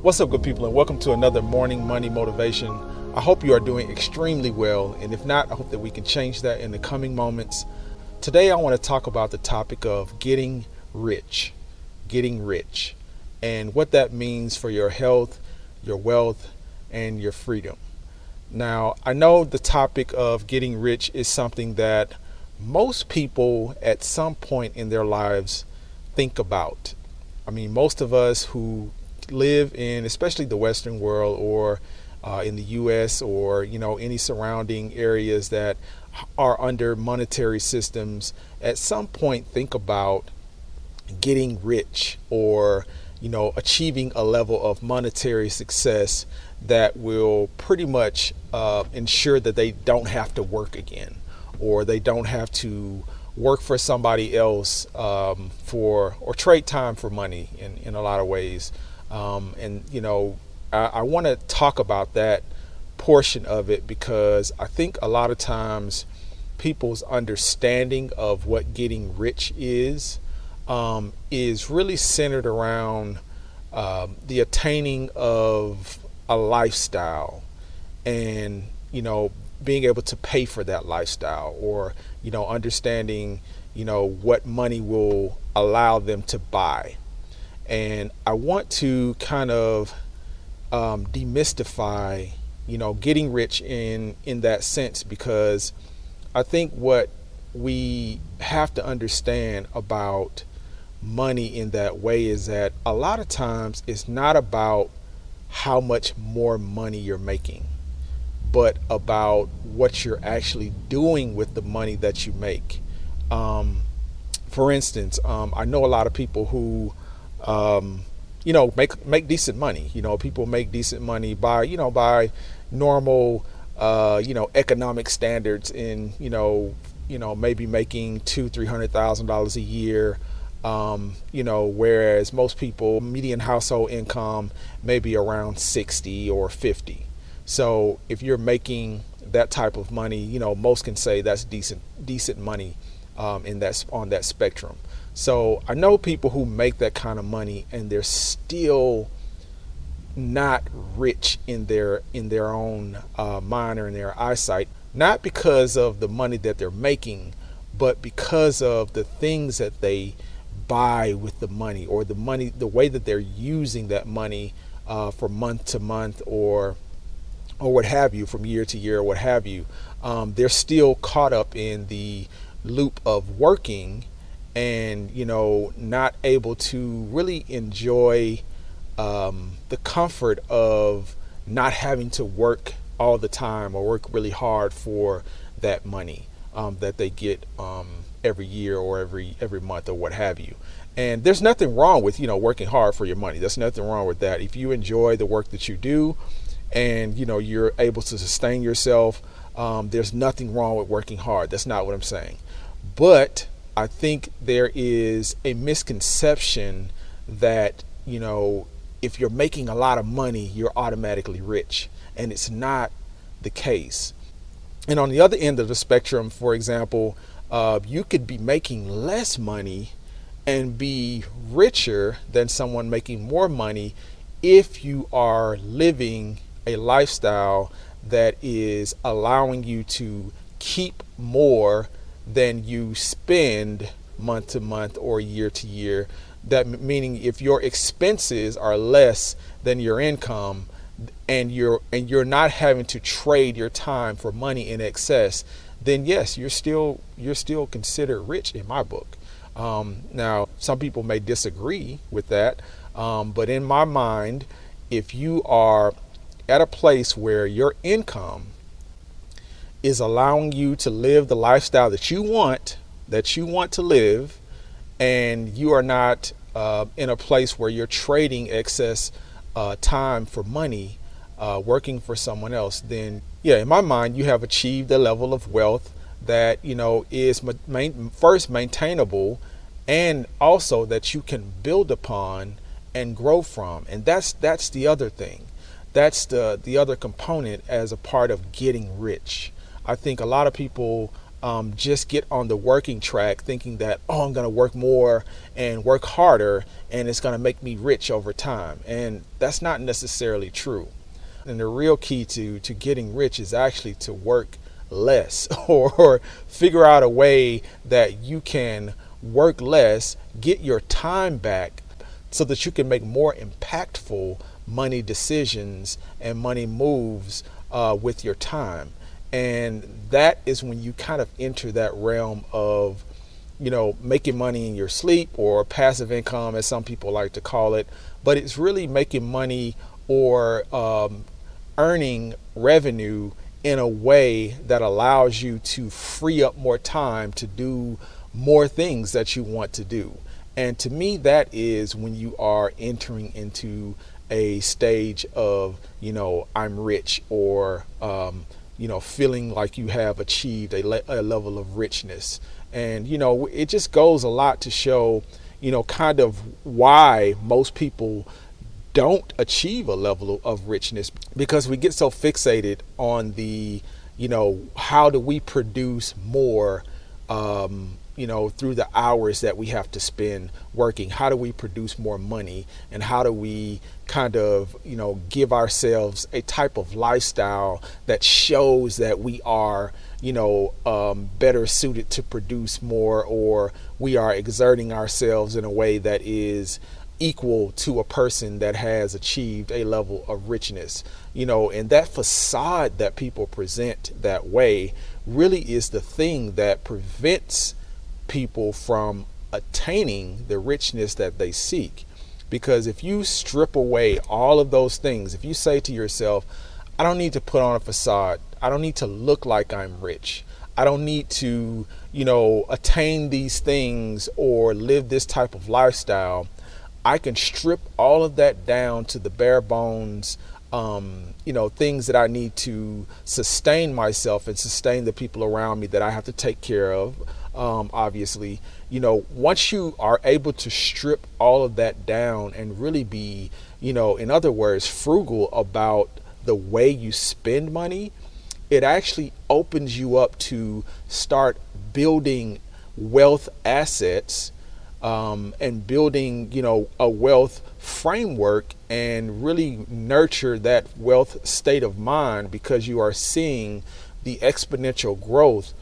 What's up, good people, and welcome to another Morning Money Motivation. I hope you are doing extremely well, and if not, I hope that we can change that in the coming moments. Today, I want to talk about the topic of getting rich, and what that means for your health, your wealth, and your freedom. Now, I know the topic of getting rich is something that most people at some point in their lives think about. I mean, most of us who live in, especially the Western world, or in the US, or any surrounding areas that are under monetary systems, at some point think about getting rich, or achieving a level of monetary success that will pretty much ensure that they don't have to work again, or they don't have to work for somebody else or trade time for money in a lot of ways. I want to talk about that portion of it, because I think a lot of times people's understanding of what getting rich is really centered around the attaining of a lifestyle, and being able to pay for that lifestyle, or understanding what money will allow them to buy. And I want to kind of demystify, getting rich in that sense, because I think what we have to understand about money in that way is that a lot of times it's not about how much more money you're making, but about what you're actually doing with the money that you make. For instance, I know a lot of people who make decent money. People make decent money by normal, economic standards, in maybe making $200,000-$300,000 a year. Whereas most people, median household income may be around 60 or 50. So if you're making that type of money, most can say that's decent money on that spectrum. So I know people who make that kind of money, and they're still not rich in their own mind or in their eyesight, not because of the money that they're making, but because of the things that they buy with the money, or the way that they're using that money for month to month, or what have you, from year to year, or what have you. They're still caught up in the loop of working, and not able to really enjoy the comfort of not having to work all the time, or work really hard for that money that they get every year, or every month, or what have you. And there's nothing wrong with working hard for your money. There's nothing wrong with that. If you enjoy the work that you do, and you're able to sustain yourself, there's nothing wrong with working hard. That's not what I'm saying. But I think there is a misconception that, if you're making a lot of money, you're automatically rich. And it's not the case. And on the other end of the spectrum, for example, you could be making less money and be richer than someone making more money, if you are living a lifestyle that is allowing you to keep more than you spend month to month or year to year. That meaning, if your expenses are less than your income, and you're not having to trade your time for money in excess, then yes, you're still considered rich in my book. Now, some people may disagree with that, but in my mind, if you are at a place where your income is allowing you to live the lifestyle that you want to live, and you are not in a place where you're trading excess time for money, working for someone else, then yeah, in my mind, you have achieved a level of wealth that is first maintainable, and also that you can build upon and grow from. And that's the other thing. That's the other component as a part of getting rich. I think a lot of people just get on the working track thinking that, oh, I'm going to work more and work harder and it's going to make me rich over time. And that's not necessarily true. And the real key to getting rich is actually to work less or figure out a way that you can work less, get your time back so that you can make more impactful money decisions and money moves with your time. And that is when you kind of enter that realm of, making money in your sleep, or passive income, as some people like to call it. But it's really making money or earning revenue in a way that allows you to free up more time to do more things that you want to do. And to me, that is when you are entering into a stage of, I'm rich, or, feeling like you have achieved a level of richness. And, it just goes a lot to show, kind of why most people don't achieve a level of richness, because we get so fixated on the, how do we produce more, through the hours that we have to spend working. How do we produce more money, and how do we kind of, give ourselves a type of lifestyle that shows that we are, better suited to produce more, or we are exerting ourselves in a way that is equal to a person that has achieved a level of richness. And that facade that people present that way really is the thing that prevents people from attaining the richness that they seek. Because if you strip away all of those things, if you say to yourself, I don't need to put on a facade, I don't need to look like I'm rich, I don't need to, attain these things or live this type of lifestyle, I can strip all of that down to the bare bones, things that I need to sustain myself and sustain the people around me that I have to take care of. Obviously, once you are able to strip all of that down and really be, in other words, frugal about the way you spend money, it actually opens you up to start building wealth assets, and building, a wealth framework, and really nurture that wealth state of mind, because you are seeing the exponential growth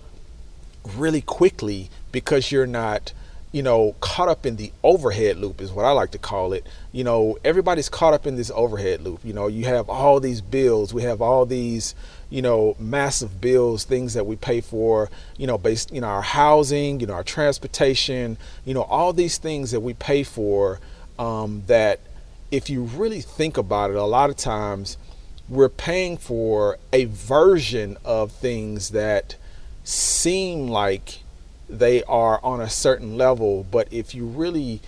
really quickly, because you're not, caught up in the overhead loop, is what I like to call it. Everybody's caught up in this overhead loop. You have all these bills, we have all these, massive bills, things that we pay for, based, our housing, our transportation, all these things that we pay for, that if you really think about it, a lot of times we're paying for a version of things that seem like they are on a certain level, but if you really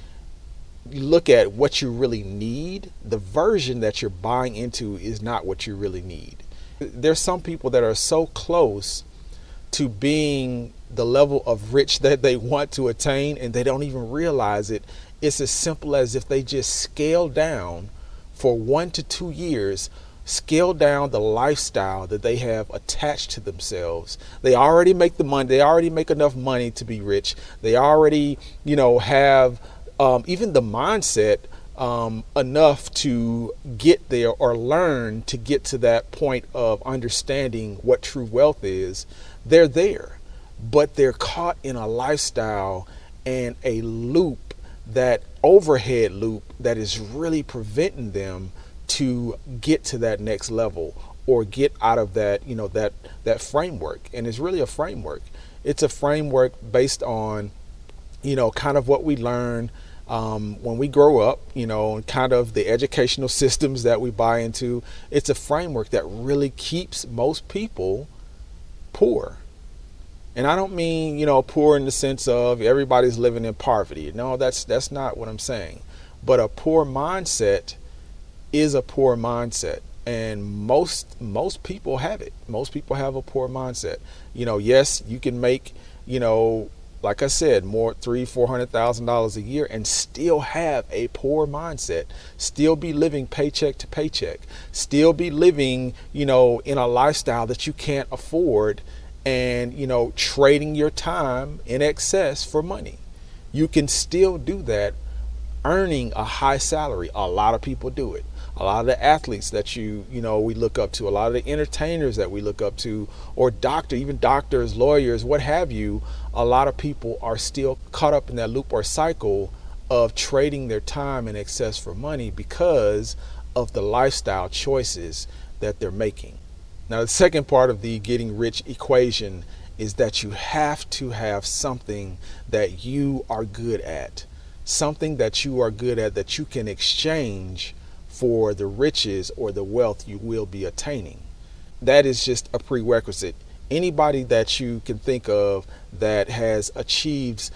look at what you really need, the version that you're buying into is not what you really need. There's some people that are so close to being the level of rich that they want to attain, and they don't even realize it. It's as simple as if they just scale down for 1 to 2 years, scale down the lifestyle that they have attached to themselves. They already make the money. They already make enough money to be rich. They already, have even the mindset enough to get there, or learn to get to that point of understanding what true wealth is. They're there, but they're caught in a lifestyle and a loop, that overhead loop, that is really preventing them to get to that next level, or get out of that, that framework. And it's really a framework. It's a framework based on, kind of what we learn when we grow up, and kind of the educational systems that we buy into. It's a framework that really keeps most people poor. And I don't mean, poor in the sense of everybody's living in poverty. No, that's not what I'm saying. But a poor mindset is a poor mindset. And most people have it. Most people have a poor mindset. Yes, you can make, like I said, more $300,000-$400,000 a year and still have a poor mindset, still be living paycheck to paycheck, still be living, in a lifestyle that you can't afford, and, trading your time in excess for money. You can still do that earning a high salary. A lot of people do it. A lot of the athletes that we look up to, a lot of the entertainers that we look up to, or even doctors, lawyers, what have you, a lot of people are still caught up in that loop or cycle of trading their time in excess for money because of the lifestyle choices that they're making. Now, the second part of the getting rich equation is that you have to have something that you are good at, something that you are good at that you can exchange for the riches or the wealth you will be attaining. That is just a prerequisite. Anybody that you can think of that has achieved,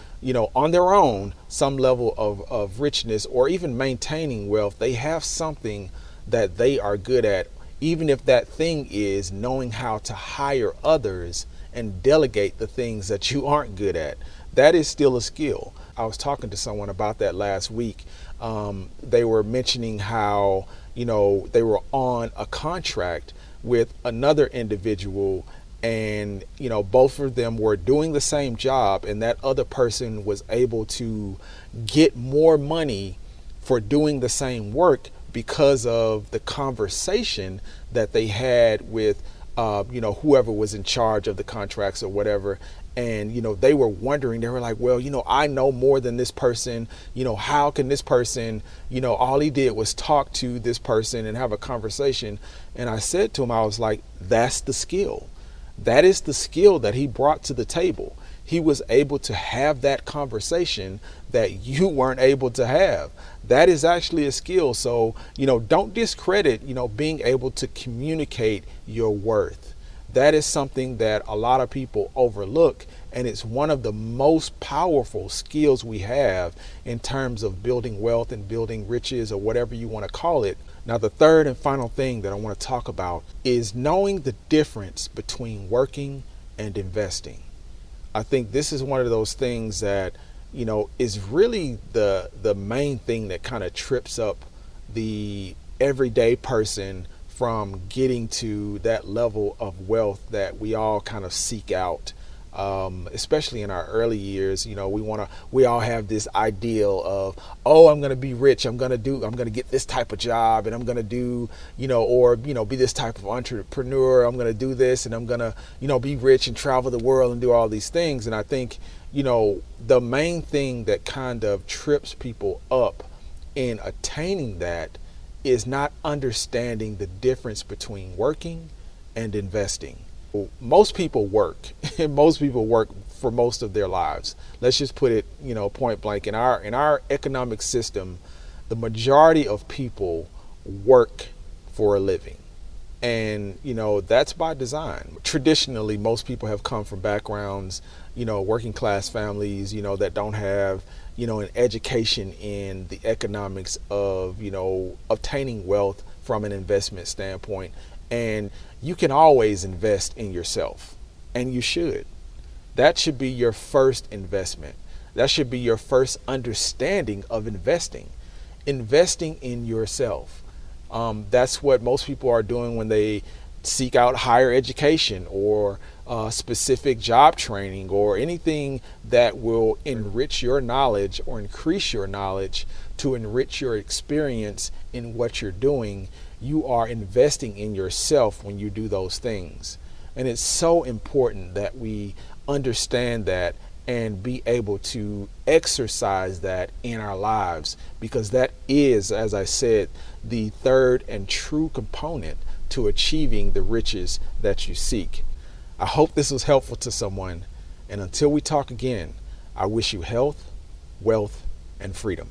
on their own, some level of richness or even maintaining wealth, they have something that they are good at, even if that thing is knowing how to hire others and delegate the things that you aren't good at. That is still a skill. I was talking to someone about that last week. They were mentioning how, they were on a contract with another individual, and, both of them were doing the same job, and that other person was able to get more money for doing the same work because of the conversation that they had with, whoever was in charge of the contracts or whatever. And, they were wondering, they were like, well, I know more than this person. How can this person, all he did was talk to this person and have a conversation. And I said to him, I was like, that's the skill. That is the skill that he brought to the table. He was able to have that conversation that you weren't able to have. That is actually a skill. So, don't discredit, being able to communicate your worth. That is something that a lot of people overlook, and it's one of the most powerful skills we have in terms of building wealth and building riches, or whatever you want to call it. Now, the third and final thing that I want to talk about is knowing the difference between working and investing. I think this is one of those things that, is really the main thing that kind of trips up the everyday person from getting to that level of wealth that we all kind of seek out. Especially in our early years, we all have this ideal of, I'm going to be rich. I'm going to get this type of job, and I'm going to do, be this type of entrepreneur. I'm going to do this, and I'm going to, be rich and travel the world and do all these things. And I think, the main thing that kind of trips people up in attaining that is not understanding the difference between working and investing. Most people work and most people work for most of their lives. Let's just put it, point blank. In our economic system, the majority of people work for a living. And, that's by design. Traditionally, most people have come from backgrounds, working class families, that don't have, an education in the economics of, obtaining wealth from an investment standpoint. And you can always invest in yourself, and you should. That should be your first investment. That should be your first understanding of investing in yourself. That's what most people are doing when they seek out higher education or specific job training or anything that will enrich your knowledge or increase your knowledge to enrich your experience in what you're doing. You are investing in yourself when you do those things. And it's so important that we understand that and be able to exercise that in our lives, because that is, as I said, the third and true component to achieving the riches that you seek. I hope this was helpful to someone. And until we talk again, I wish you health, wealth, and freedom.